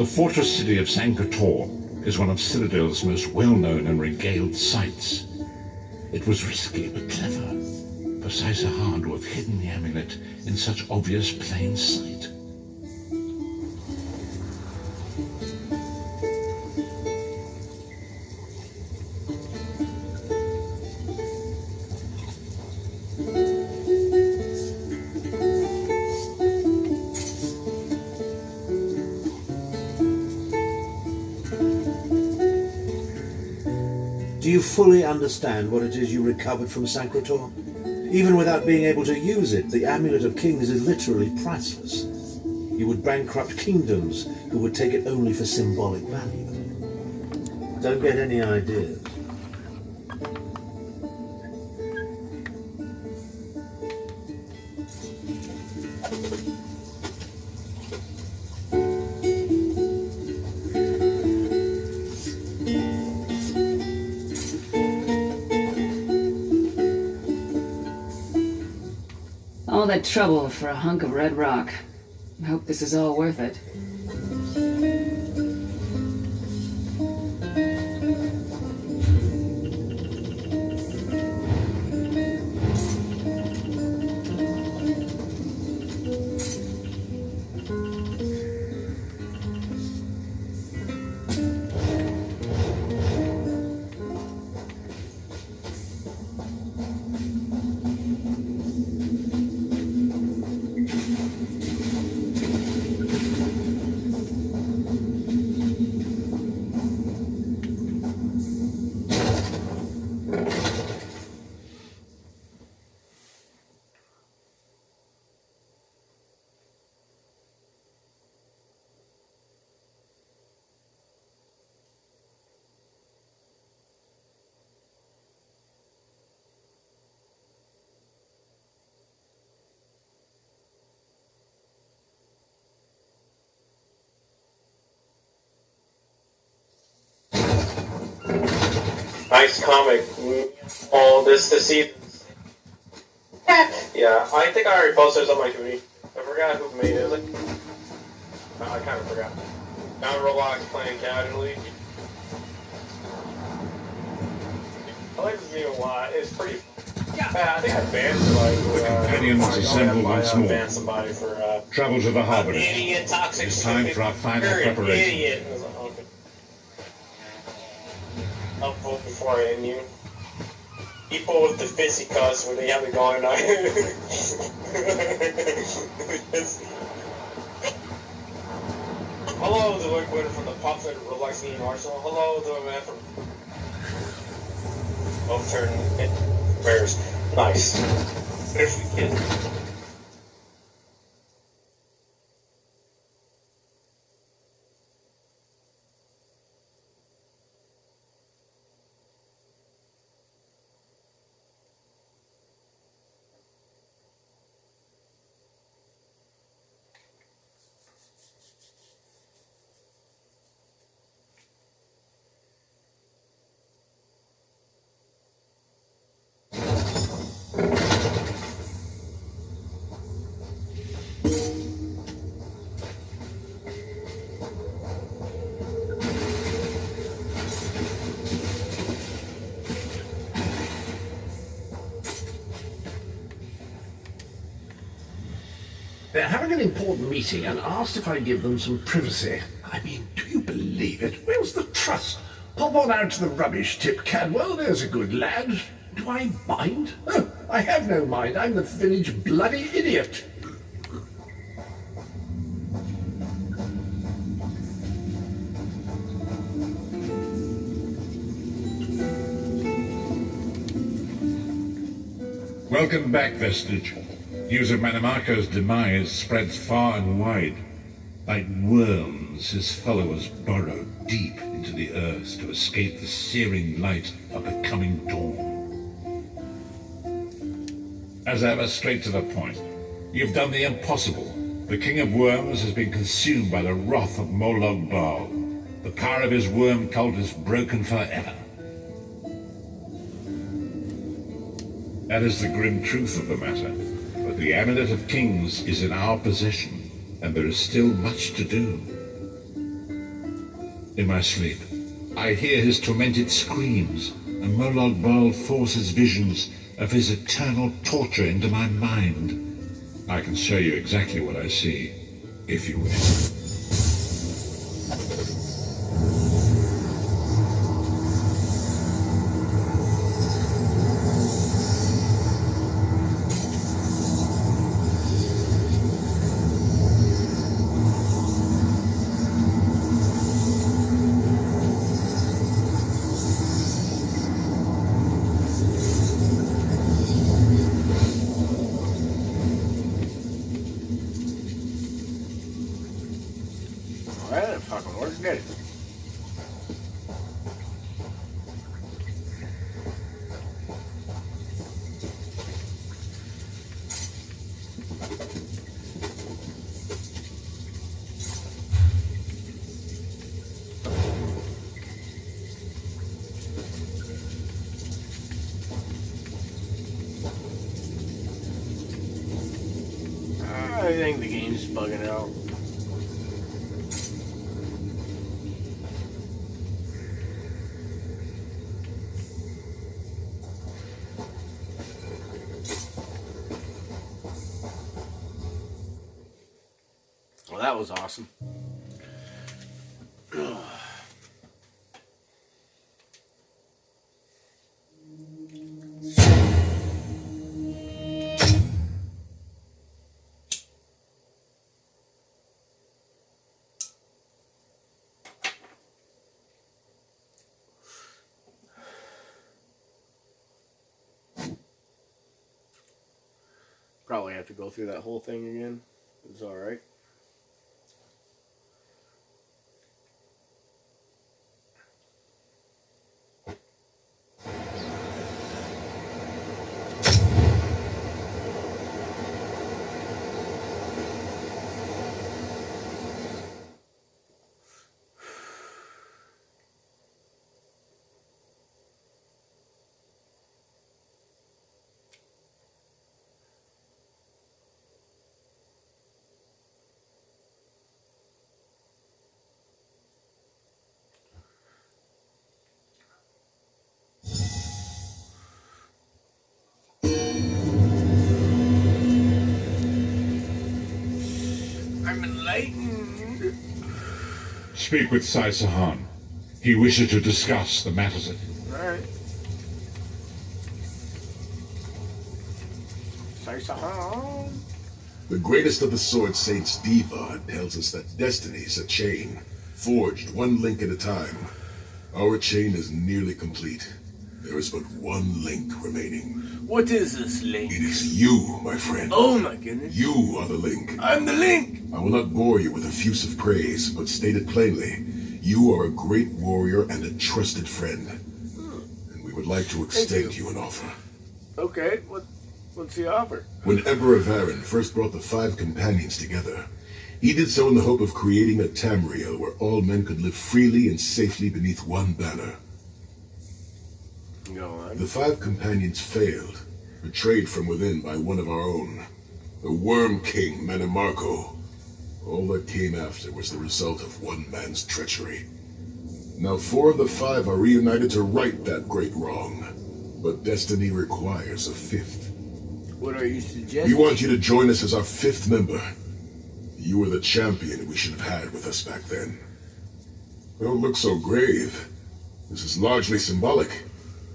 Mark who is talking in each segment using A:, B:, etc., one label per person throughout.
A: fortress city of Sankor is one of Citadel's most well-known and regaled sights. It was risky but clever for Caesar to have hidden the amulet in such obvious plain sight.
B: Do you fully understand what it is you recovered from Sankor? Even without being able to use it, the Amulet of Kings is literally priceless. You would bankrupt kingdoms who would take it only for symbolic value. Don't get any ideas.
C: All that trouble for a hunk of red rock. I hope this is all worth it.
D: Nice comic. All this to see. Yeah, I think I already posted this on my tweet. I forgot who made it. I kind of forgot. Now Roblox playing casually. I like this game a lot. It's pretty. Yeah, I think I banned somebody.
A: The companions assemble once more.
D: Banned somebody for.
A: Travel to the harbour.
D: Idiot, toxic.
A: It's time for our final preparation.
D: Idiot. Okay. I'll vote before I end you. People with the fisticuffs when they have it going on. Hello, the liquid from the Puff and Relaxing Arsenal. Hello, the man from Overturn Bears. Nice. What if we can?
E: They're having an important meeting and asked if I give them some privacy. I mean, do you believe it? Where's the trust? Pop on out to the rubbish tip, Cadwell. There's a good lad. Do I mind? Oh, I have no mind. I'm the village bloody idiot.
A: Welcome back, Vestige. News of Mannimarco's demise spreads far and wide. Like worms, his followers burrow deep into the earth to escape the searing light of the coming dawn. As ever, straight to the point. You've done the impossible. The King of Worms has been consumed by the wrath of Molag Bal. The power of his worm cult is broken forever. That is the grim truth of the matter. But the Amulet of Kings is in our possession, and there is still much to do. In my sleep, I hear his tormented screams, and Molag Bal forces visions of his eternal torture into my mind. I can show you exactly what I see, if you wish.
F: Well, that fucking worked, did it? I think the game's bugging out. Well, that was awesome. Probably have to go through that whole thing again. It's alright. I'm enlightened.
A: Speak with Sai Sahan. He wishes to discuss the matters at
F: Alright. Say something.
G: The greatest of the Sword Saints, Diva, tells us that destiny is a chain, forged one link at a time. Our chain is nearly complete. There is but one link remaining.
F: What is this link?
G: It is you, my friend.
F: Oh my goodness.
G: You are the link.
F: I'm the link!
G: I will not bore you with effusive praise, but state it plainly. You are a great warrior and a trusted friend. And we would like to extend you an offer.
F: Okay, what's the offer?
G: When Emperor Varen first brought the 5 companions together, he did so in the hope of creating a Tamriel where all men could live freely and safely beneath one banner.
F: Go on.
G: The 5 companions failed, betrayed from within by one of our own, the Worm King Manamarco. All that came after was the result of one man's treachery. Now 4 of the 5 are reunited to right that great wrong, but destiny requires a 5th.
F: What are you
G: We
F: suggesting?
G: want you to join us as our 5th member. You were the champion we should have had with us back then. Don't look so grave. This is largely symbolic.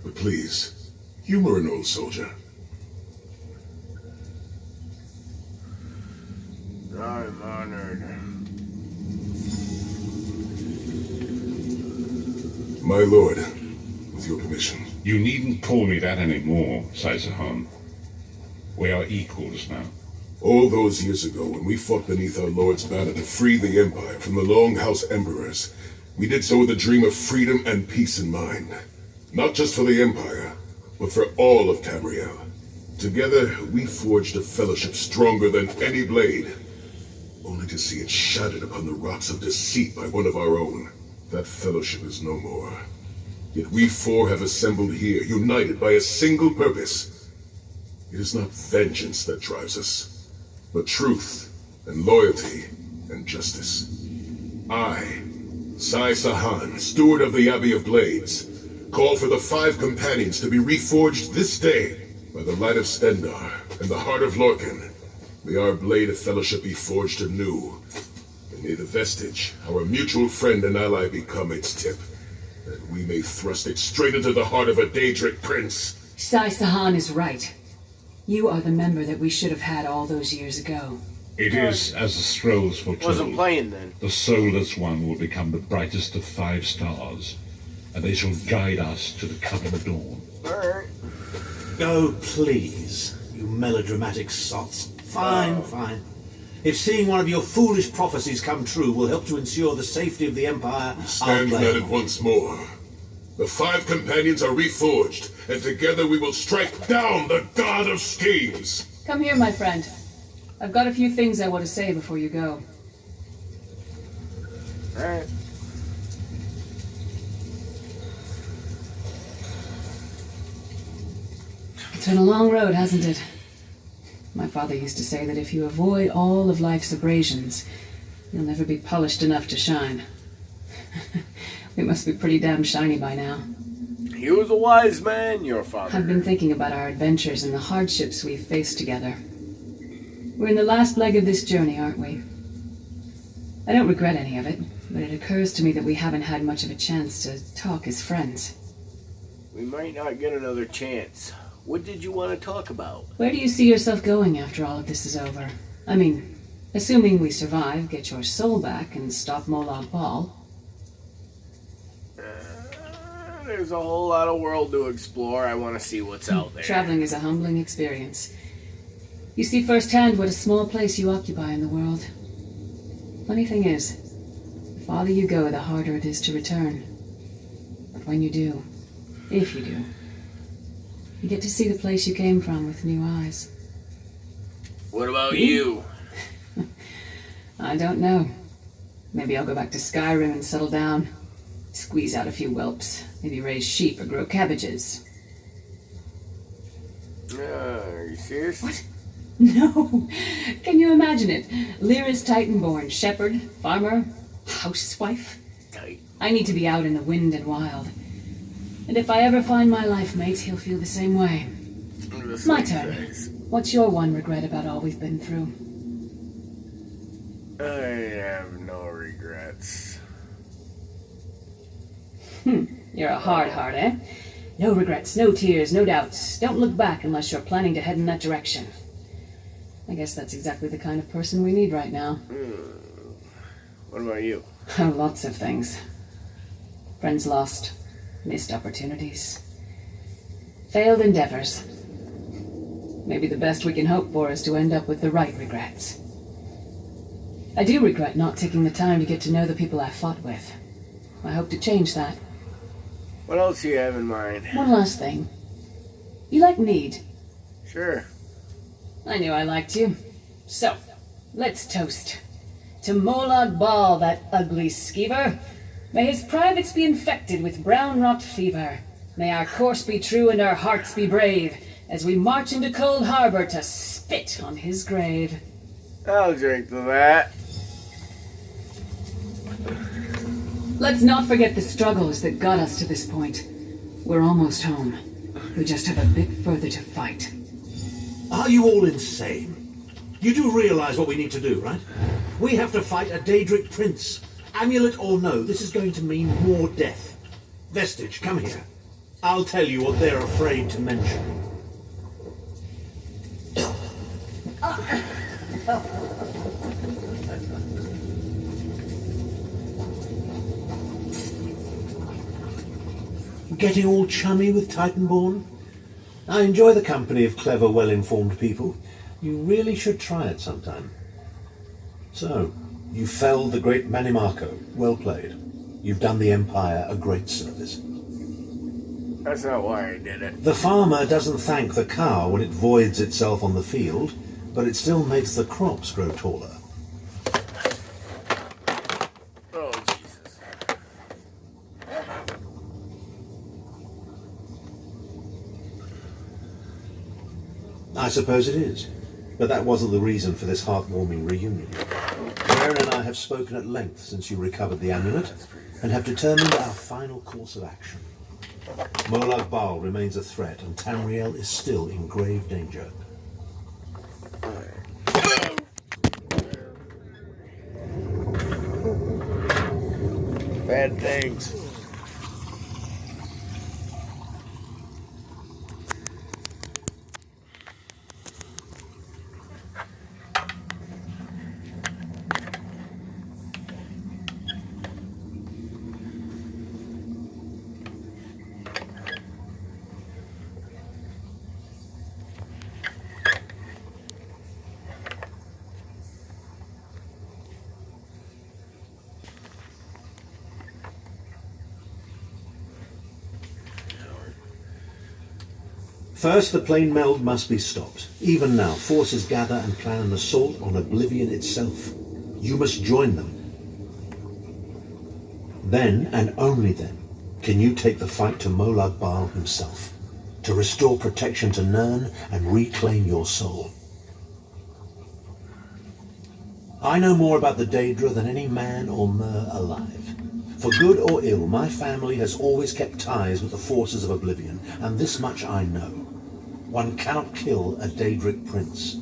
G: But please, humor an old soldier.
F: I'm honored.
G: My lord, with your permission.
A: You needn't call me that anymore, Sai Sahan. We are equals now.
G: All those years ago, when we fought beneath our lord's banner to free the Empire from the Longhouse Emperors, we did so with a dream of freedom and peace in mind. Not just for the Empire, but for all of Tamriel. Together, we forged a fellowship stronger than any blade, only to see it shattered upon the rocks of deceit by one of our own. That fellowship is no more. Yet we 4 have assembled here, united by a single purpose. It is not vengeance that drives us, but truth and loyalty and justice. I Sai Sahan, steward of the Abbey of Blades, called for the 5 companions to be reforged this day by the light of Stendar and the heart of Lorcan. May our blade of fellowship be forged anew, and may the vestige, our mutual friend and ally, become its tip, that we may thrust it straight into the heart of a Daedric prince.
C: Sai Sahan is right. You are the member that we should have had all those years ago.
A: It is as the scrolls foretold.
F: Wasn't playing then.
A: The soulless one will become the brightest of 5 stars, and they shall guide us to the coming dawn.
F: Alright.
B: Oh, please, you melodramatic sots. Fine, fine. If seeing one of your foolish prophecies come true will help to ensure the safety of the Empire, I'll
G: Stand
B: play
G: at it
B: along.
G: once more. The 5 companions are reforged, and together we will strike down the God of Schemes.
C: Come here, my friend. I've got a few things I want to say before you go.
F: Alright.
C: It's been a long road, hasn't it? My father used to say that if you avoid all of life's abrasions, you'll never be polished enough to shine. We must be pretty damn shiny by now.
F: He was a wise man, your father.
C: I've been thinking about our adventures and the hardships we've faced together. We're in the last leg of this journey, aren't we? I don't regret any of it, but it occurs to me that we haven't had much of a chance to talk as friends.
F: We might not get another chance. What did you want to talk about?
C: Where do you see yourself going after all of this is over? I mean, assuming we survive, get your soul back, and stop Molag Bal.
F: There's a whole lot of world to explore. I want to see what's out there.
C: Traveling is a humbling experience. You see firsthand what a small place you occupy in the world. Funny thing is, the farther you go, the harder it is to return. But when you do, if you do, you get to see the place you came from with new eyes.
F: What about you?
C: I don't know. Maybe I'll go back to Skyrim and settle down. Squeeze out a few whelps. Maybe raise sheep or grow cabbages.
F: Are you serious?
C: What? No. Can you imagine it? Lyris Titanborn, shepherd, farmer, housewife.
F: Tight.
C: I need to be out in the wind and wild. And if I ever find my life mate, he'll feel the same way. My turn. What's your one regret about all we've been through?
F: I have no regrets.
C: You're a hard heart, eh? No regrets, no tears, no doubts. Don't look back unless you're planning to head in that direction. I guess that's exactly the kind of person we need right now.
F: What about you?
C: Lots of things. Friends lost, missed opportunities, failed endeavors. Maybe the best we can hope for is to end up with the right regrets. I do regret not taking the time to get to know the people I fought with. I hope to change that.
F: What else do you have in mind?
C: One last thing. You like mead?
F: Sure.
C: I knew I liked you. So, let's toast. To Molag Bal, that ugly skeever. May his privates be infected with brown rot fever. May our course be true and our hearts be brave, as we march into Cold Harbor to spit on his grave.
F: I'll drink to that.
C: Let's not forget the struggles that got us to this point. We're almost home. We just have a bit further to fight.
B: Are you all insane? You do realize what we need to do, right? We have to fight a Daedric prince. Amulet or no, this is going to mean more death. Vestige, come here. I'll tell you what they're afraid to mention. Getting all chummy with Titanborn? I enjoy the company of clever, well-informed people. You really should try it sometime. So, you felled the great Manimarco. Well played. You've done the Empire a great service.
F: That's not why I did it.
B: The farmer doesn't thank the cow when it voids itself on the field, but it still makes the crops grow taller.
F: Oh, Jesus.
B: I suppose it is, but that wasn't the reason for this heartwarming reunion. Aaron and I have spoken at length since you recovered the amulet. and have determined our final course of action. Molag Bal remains a threat, and Tamriel is still in grave danger.
F: Bad things.
B: First, the plane meld must be stopped. Even now, forces gather and plan an assault on Oblivion itself. You must join them. Then, and only then, can you take the fight to Molag Bal himself, to restore protection to Nirn and reclaim your soul. I know more about the Daedra than any man or mer alive. For good or ill, my family has always kept ties with the forces of Oblivion, and this much I know. One cannot kill a Daedric prince.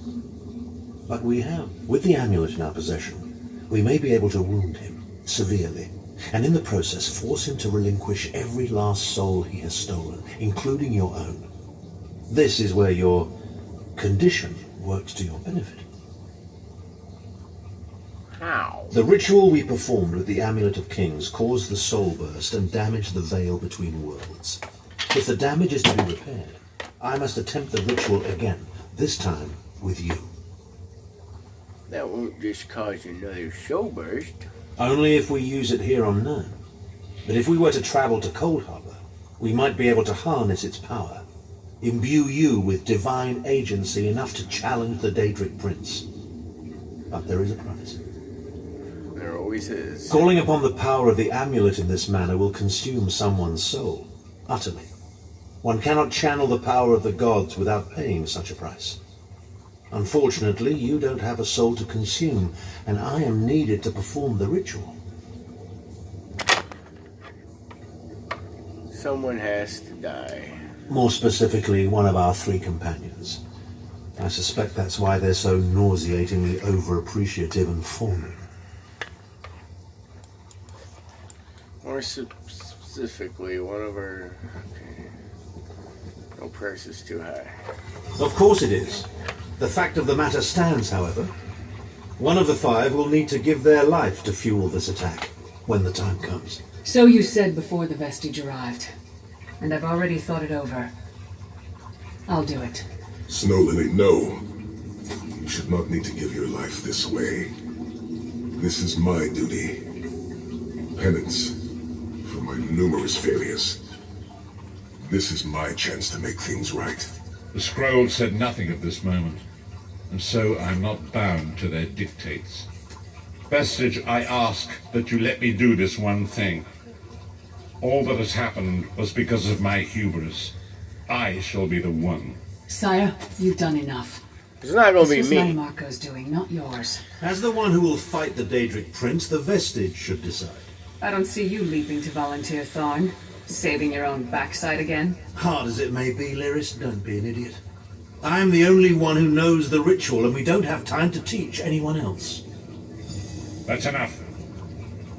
B: But we have. With the amulet in our possession, we may be able to wound him severely, and in the process force him to relinquish every last soul he has stolen, including your own. This is where your condition works to your benefit.
F: How?
B: The ritual we performed with the Amulet of Kings caused the soul burst and damaged the veil between worlds. If the damage is to be repaired, I must attempt the ritual again, this time with you.
F: That won't just cause another soul burst.
B: Only if we use it here on Nirn. But if we were to travel to Coldharbour, we might be able to harness its power, imbue you with divine agency enough to challenge the Daedric Prince. But there is a price.
F: There always is.
B: Calling upon the power of the amulet in this manner will consume someone's soul, utterly. One cannot channel the power of the gods without paying such a price. Unfortunately, you don't have a soul to consume, and I am needed to perform the ritual.
F: Someone has to die.
B: More specifically, one of our 3 companions. I suspect that's why they're so nauseatingly over-appreciative and fawning.
F: More specifically, one of our... Okay. No price is too high.
B: Of course it is. The fact of the matter stands, however. One of the 5 will need to give their life to fuel this attack, when the time comes.
C: So you said before the vestige arrived, and I've already thought it over. I'll do it.
G: Snow Lily, no. You should not need to give your life this way. This is my duty. Penance for my numerous failures. This is my chance to make things right.
A: The scroll said nothing of this moment, and so I'm not bound to their dictates. Vestige, I ask that you let me do this one thing. All that has happened was because of my hubris. I shall be the one.
C: Sire, you've done enough.
F: It's not going to
C: This
F: be
C: was
F: me.
C: Marco's doing, not yours.
B: As the one who will fight the Daedric Prince, the Vestige should decide.
C: I don't see you leaping to volunteer, Thorn. Saving your own backside again?
B: Hard as it may be, Lyris, don't be an idiot. I'm the only one who knows the ritual, and we don't have time to teach anyone else.
A: That's enough.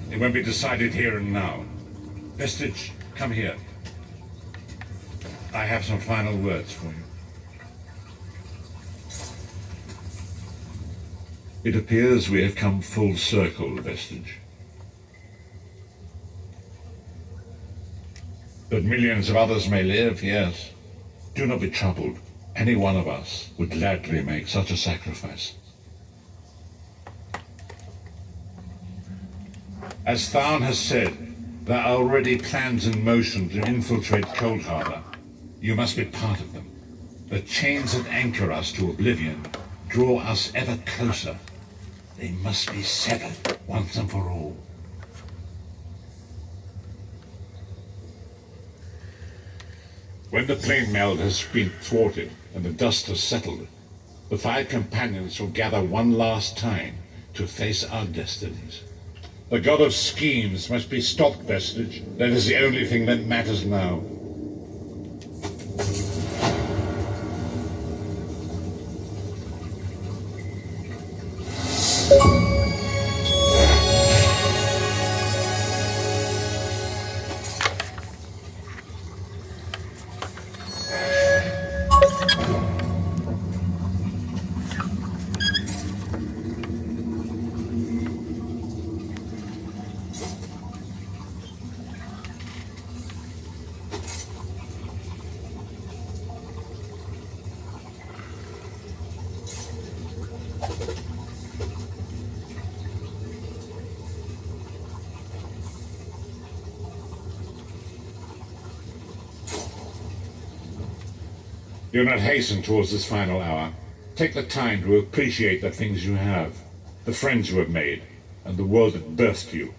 A: It won't be decided here and now. Vestige, come here. I have some final words for you. It appears we have come full circle, Vestige. That millions of others may live, yes. Do not be troubled. Any one of us would gladly make such a sacrifice. As Tharn has said, there are already plans in motion to infiltrate Coldharbour. You must be part of them. The chains that anchor us to Oblivion draw us ever closer. They must be severed once and for all. When the plane meld has been thwarted and the dust has settled, the 5 companions will gather one last time to face our destinies. The god of schemes must be stopped, Vestige. That is the only thing that matters now. Do not hasten towards this final hour. Take the time to appreciate the things you have, the friends you have made, and the world that birthed you.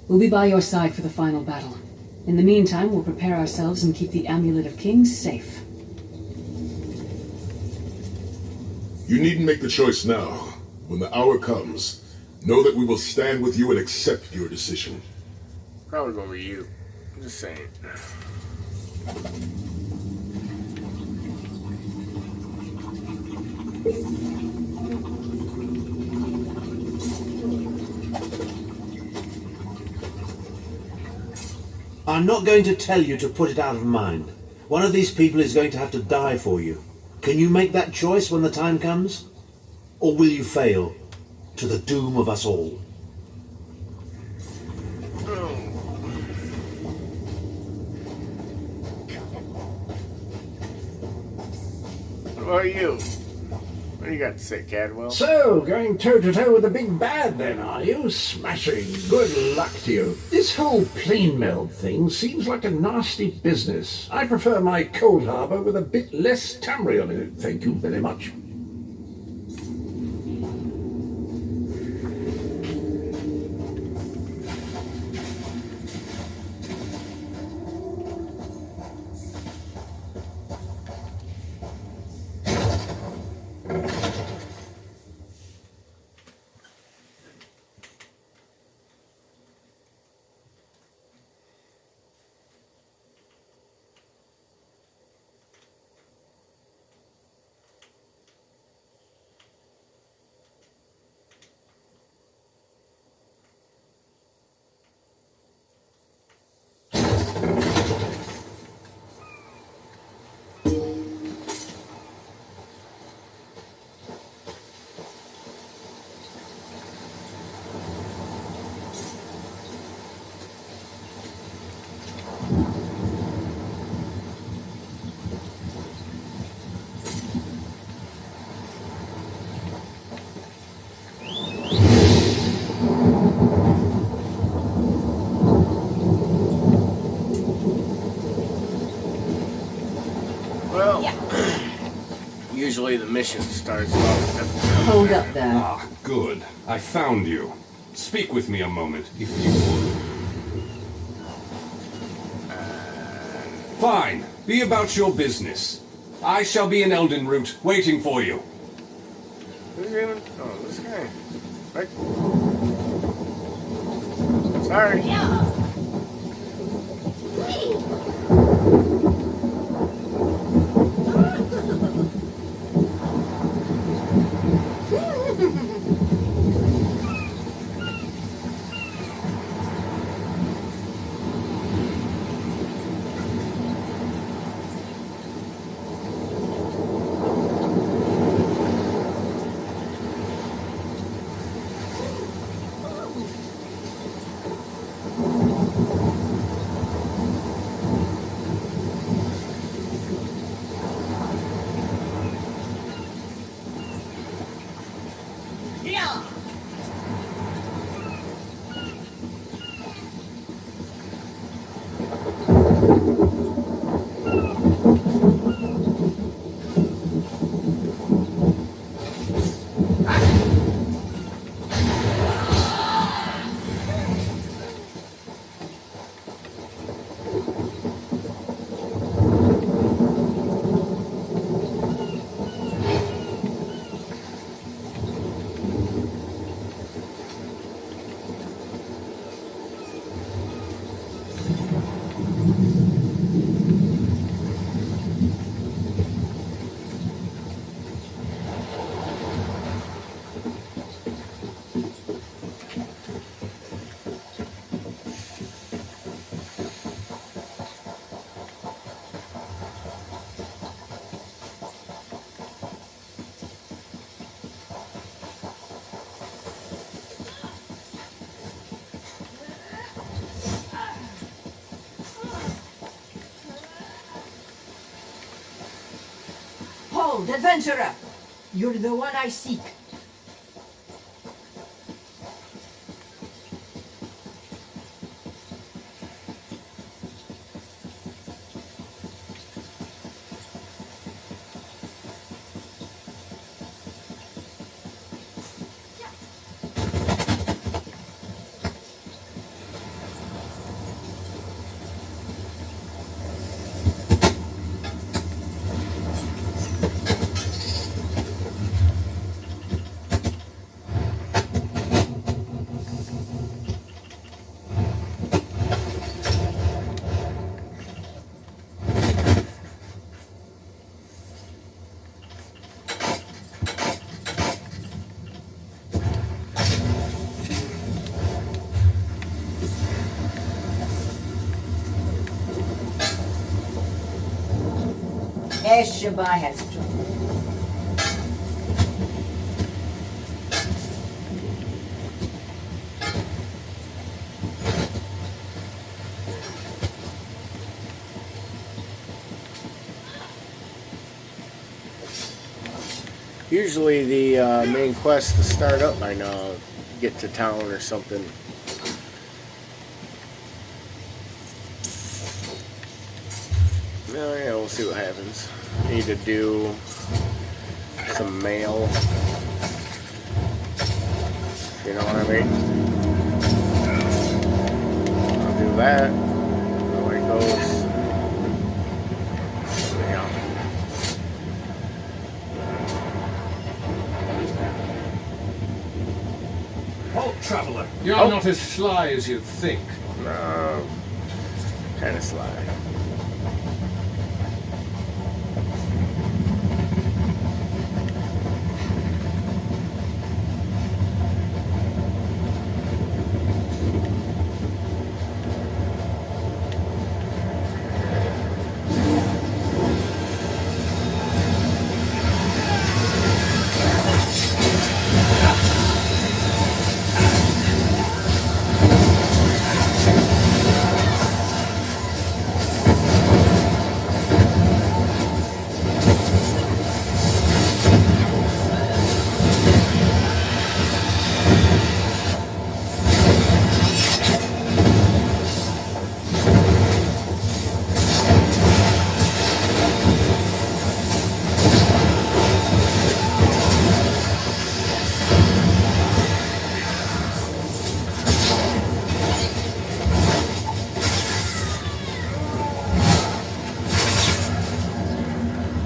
C: We'll be by your side for the final battle. In the meantime, we'll prepare ourselves and keep the Amulet of Kings safe.
G: You needn't make the choice now. When the hour comes, know that we will stand with you and accept your decision.
F: Probably gonna be you. I'm just saying.
B: I'm not going to tell you to put it out of mind. One of these people is going to have to die for you. Can you make that choice when the time comes? Or will you fail, to the doom of us all?
F: What about you? What do you got to say, Cadwell?
E: So, going toe-to-toe with the big bad then, are you? Smashing. Good luck to you. This whole plane meld thing seems like a nasty business. I prefer my cold harbor with a bit less Tamriel in it, thank you very much.
F: Usually the mission starts off at the
C: Hold up there.
H: Ah, good. I found you. Speak with me a moment, if you would. Fine. Be about your business. I shall be in Eldenroot, waiting for you.
F: Who's even? Oh, this guy. Right. Sorry.
I: Yeah. Behold, adventurer! You're the one I seek. Eshabai has trouble.
F: Usually the main quest to start up by now, get to town or something. Oh yeah, we'll see what happens. Need to do some mail. You know what I mean? I'll do that. Away it goes. Yeah.
E: Halt, traveler.
H: You're not as sly as you'd think.
F: No. Kinda sly.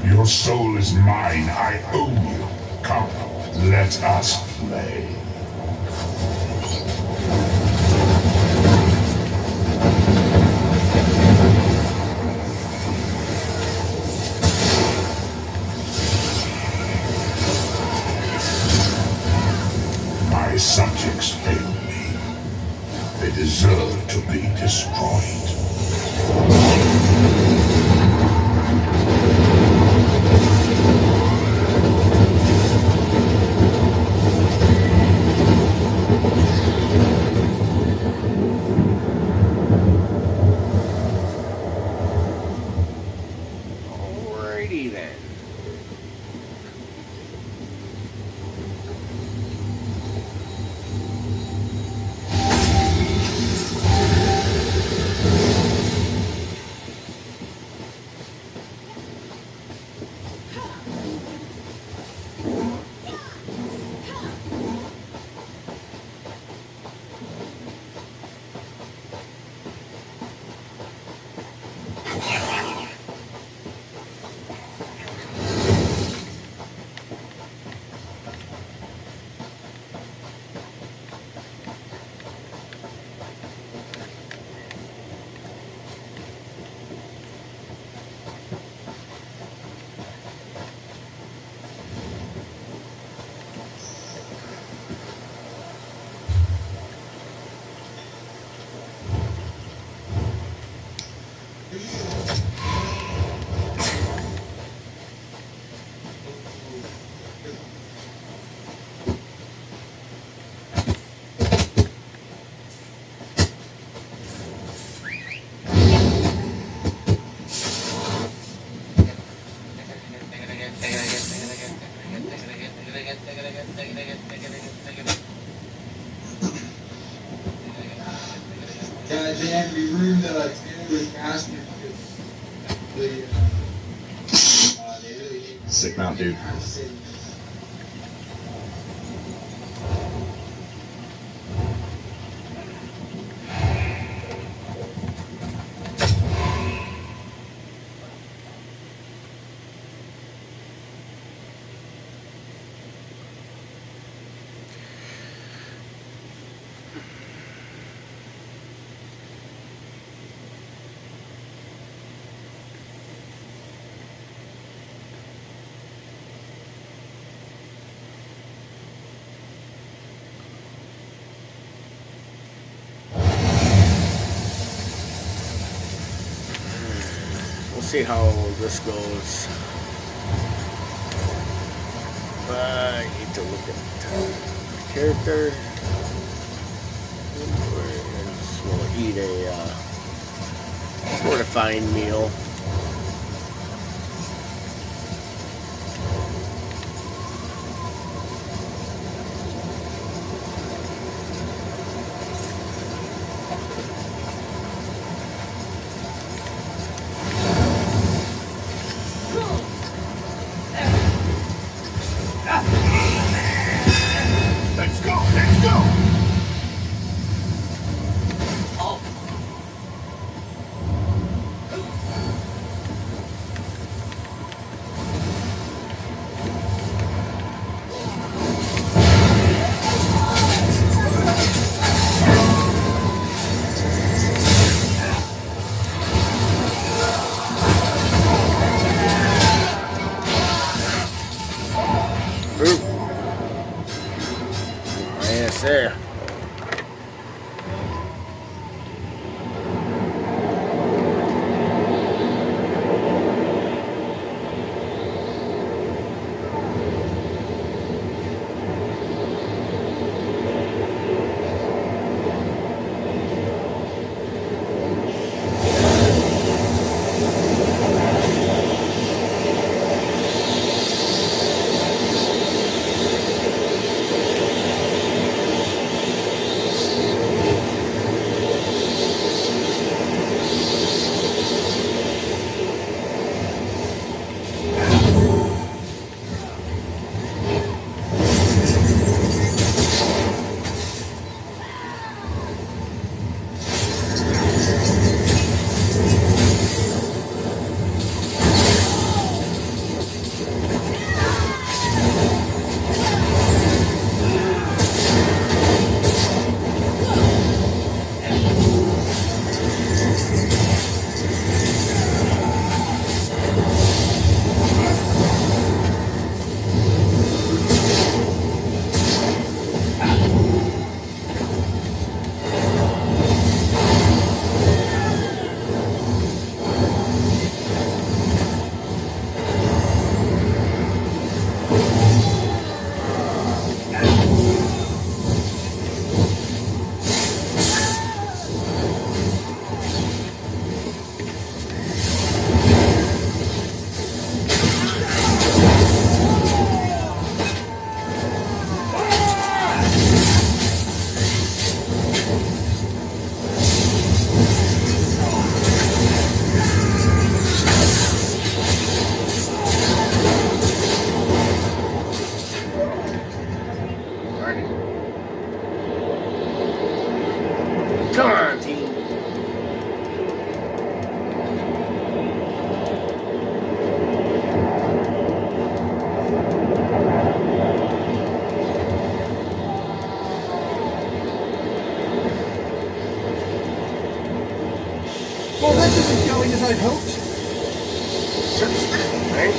J: Your soul is mine. I own you. Come, let us play. My subjects fail me. They deserve to be destroyed.
F: Alrighty then.
K: the every room that I did was mastered. They really need
L: Sick mount, dude.
F: We'll see how this goes. I need to look at the character. And just want to eat a sort of fine meal.
J: Let's go! Let's go!
F: Yes, sir. Come on, team.
B: Well, that isn't going as I'd hoped.
F: Right?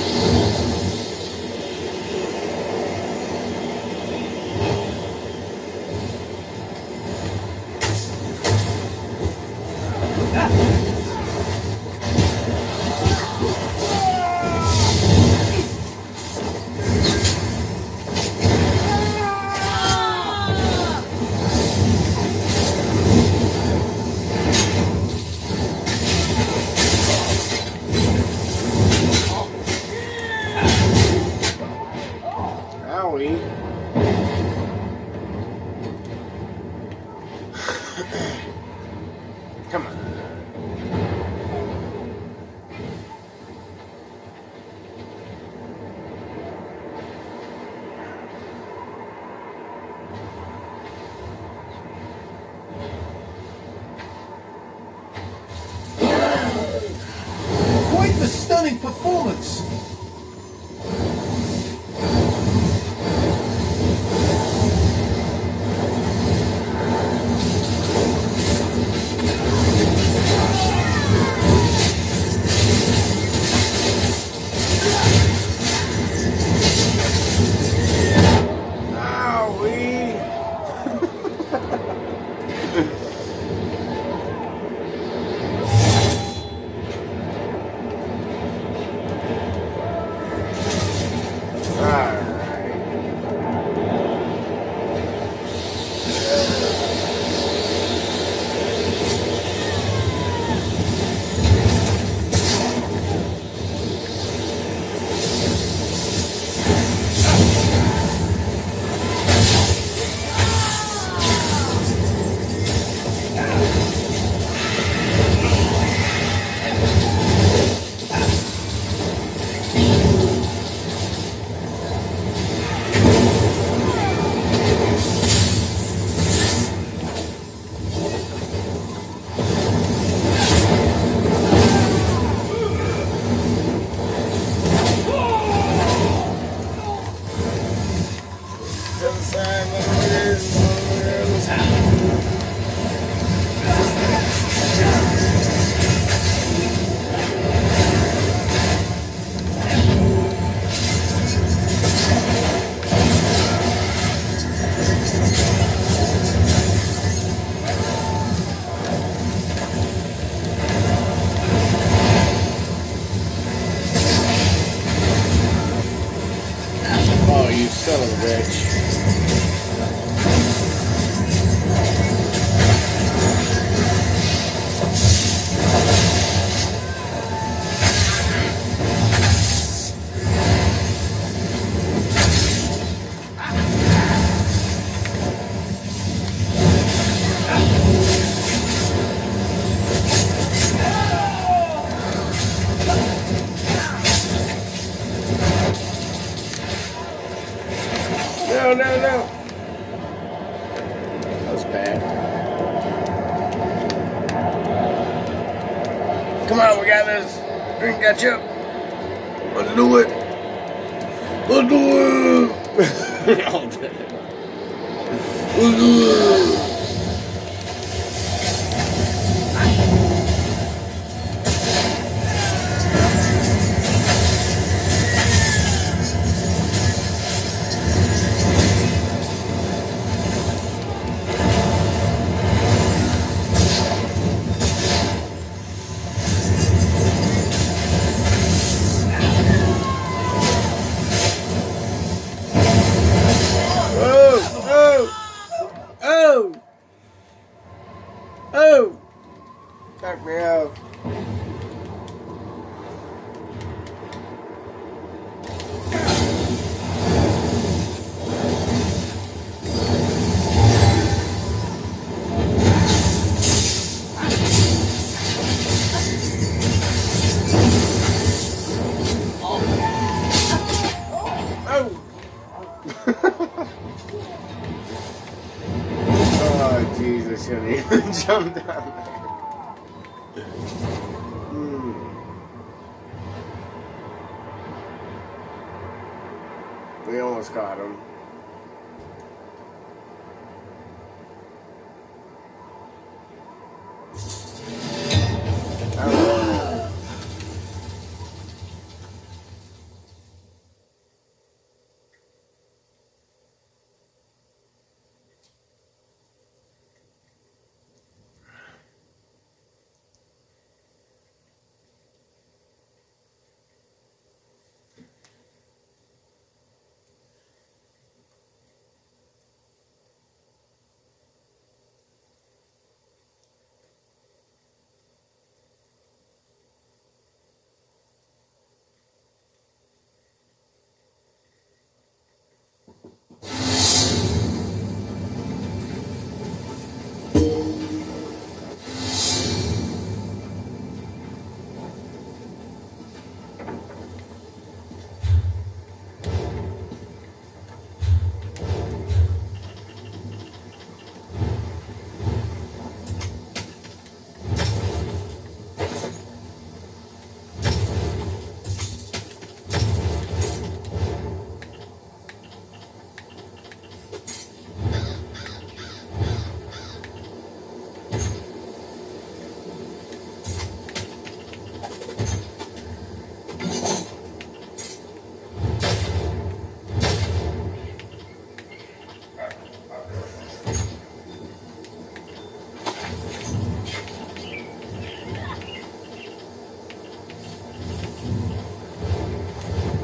F: Owie. No, no, no. That was bad. Come on, we got this. We can catch up. Let's do it. Let's do it. All dead. Let's do it. Check me out. Oh, Jesus, you didn't even jump down there. We almost caught him.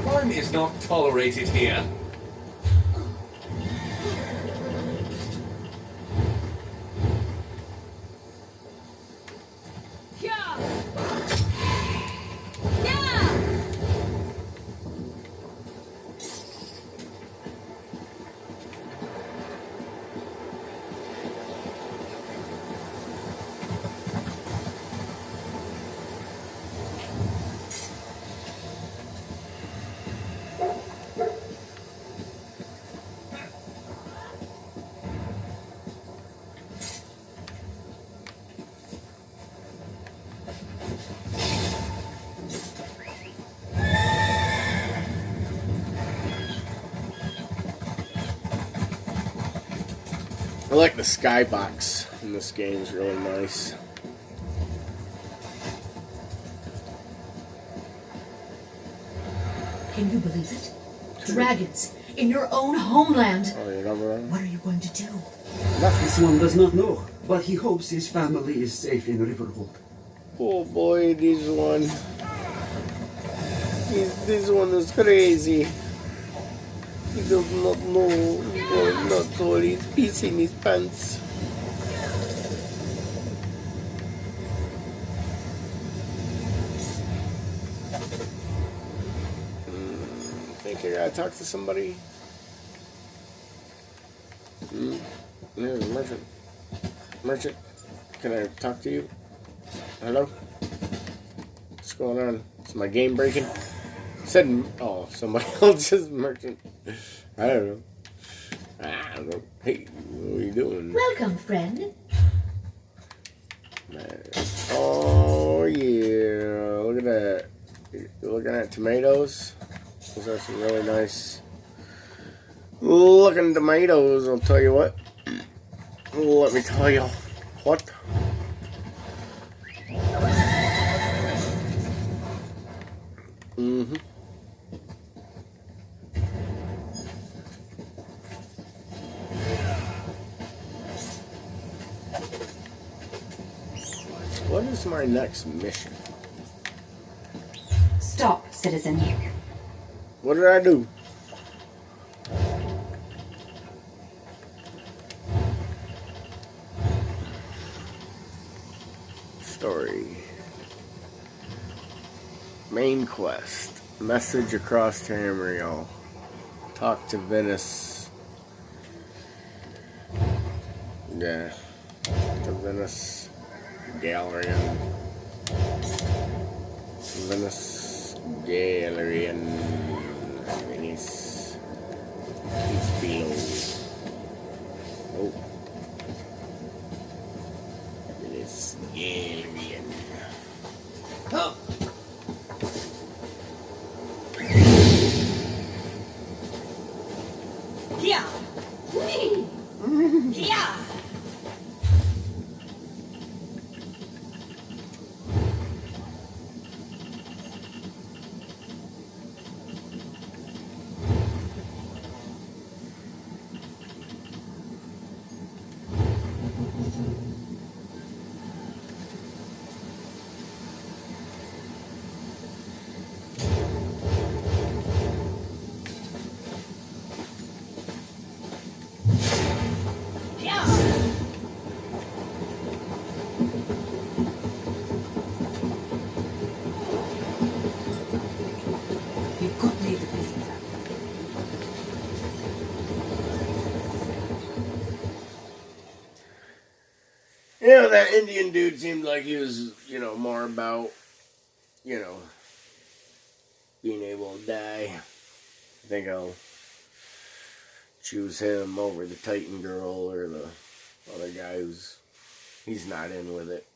H: Crime is not tolerated here.
F: I like the skybox in this game, it's really nice.
I: Can you believe it? Dragons in your own homeland.
F: Oh, you're not wrong.
I: What are you going to do?
L: This one does not know, but he hopes his family is safe in Riverhold.
F: Oh boy, this one. This one is crazy. He does not know. He's going nuts or he's pissing his pants. Think I gotta talk to somebody? Here's a merchant. Merchant, can I talk to you? Hello? What's going on? Is my game breaking? Said, oh, somebody else's merchant. I don't know. Hey, what are you doing?
I: Welcome, friend.
F: Oh, yeah. Look at that. You're looking at tomatoes? Those are some really nice looking tomatoes, I'll tell you what. Let me tell you what. What is my next mission?
I: Stop, citizen.
F: What did I do? Story. Main quest. Message across Tamriel. Talk to Venice. Yeah. To Venice. Galerian. Venice. Galerian. Venice. He's below. Oh. Venice. Galerian. Oh.
I: Yeah. Yeah.
M: You've got to leave the business out.
F: You know, that Indian dude seemed like he was, more about, being able to die. I think I'll choose him over the Titan girl or the other guy he's not in with it.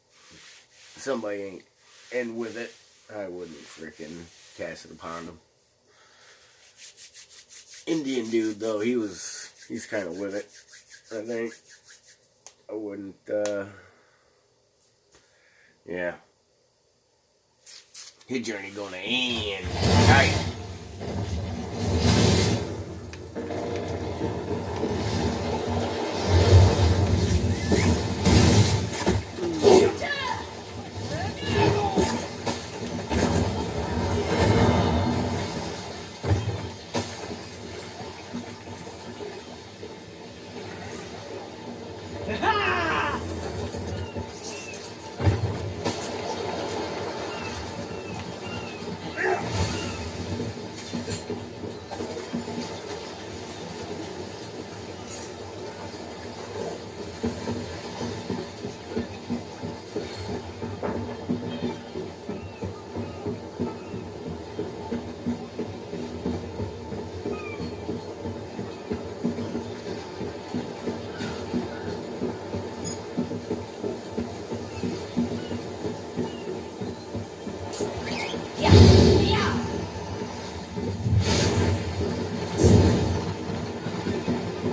F: If somebody ain't in with it, I wouldn't freaking cast it upon him. Indian dude, though, he's kind of with it, I think. I wouldn't, yeah. His journey gonna end. Right.